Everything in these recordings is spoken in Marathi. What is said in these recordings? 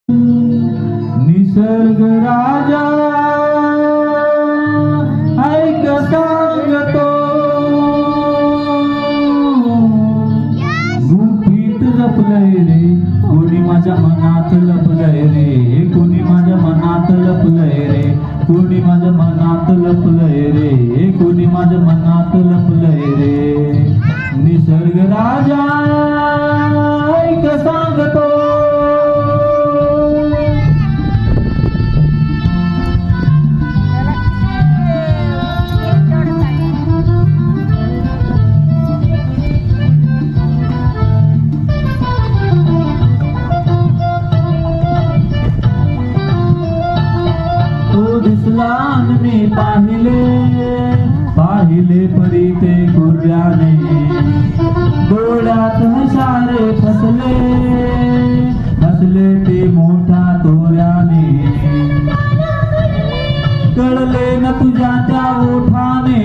निसर्ग राजा ऐक सांगतो, गुपित जपलंय रे कोणी माझ्या मनात लपलंय रे, कोणी माझ्या मनात लपलंय रे, कोणी माझ्या मनात लपलंय रे, कोणी माझ्या मनात लपलंय रे. निसर्ग राजा ऐक सांगतो, दिसला मी पाहिले परी ते कुर्याने, डोळ्यात सारे फसले ते मोठ्या तोऱ्याने, कळले न तुझ्या त्या ओठाने,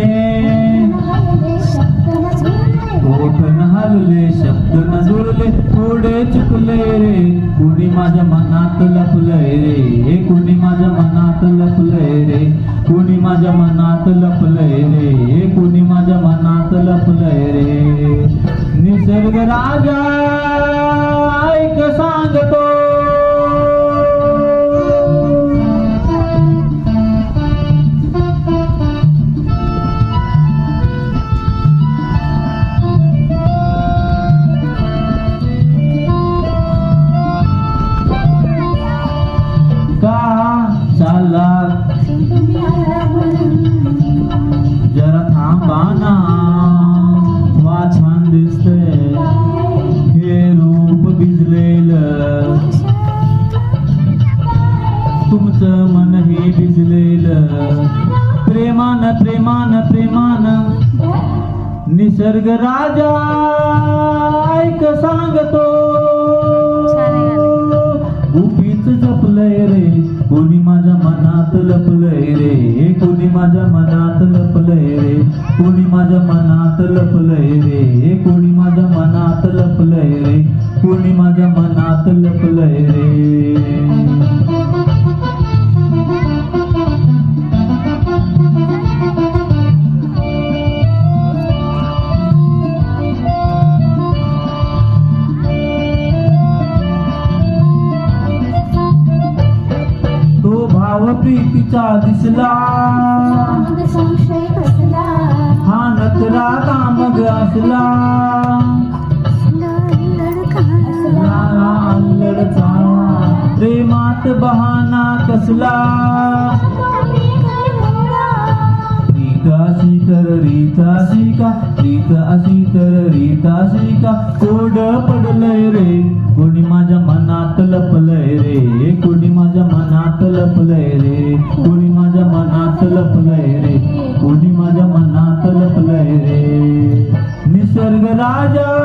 ओठ न हलले शब्द न जुळले, थोडे चुकले रे, कुणी माझ्या मनात लपलंय रे, कुणी माझ्या मनात लपलंय रे, कुणी माझ्या मनात लपलंय रे, कुणी माझ्या मनात लपलंय रे. निसर्ग राजा ऐक सांगतो, चाला जरा थांबाना, वा छान दिसतंय हे रूप भिजलेलं, तुमचं मनही भिजलेलं, प्रेमान प्रेमान प्रेमान. निसर्ग राजा ऐक सांगतो, गुपित जपलंय रे कोणी माझ्या मनात लपलंय रे, कोणी माझ्या मनात लपलंय रे, कोणी माझ्या मनात लपलंय रे, कोणी माझ्या मनात लपलंय रे, कोणी माझ्या मनात लपलंय रे. भाव प्रीतीचा दिसला, हा नकरा कामग असला, अल्लडचा प्रेमात बहाना कसला, रीताशी तर रीताशी का, रीत अशी तर रीताशी का, कोड पडलंय रे कोणी माझ्या मनात लपलंय रे, कोणी माझ्या मनात लपलंय रे, कोणी माझ्या मनात लपलंय रे, कोणी माझ्या मनात लपलंय रे. निसर्ग राजा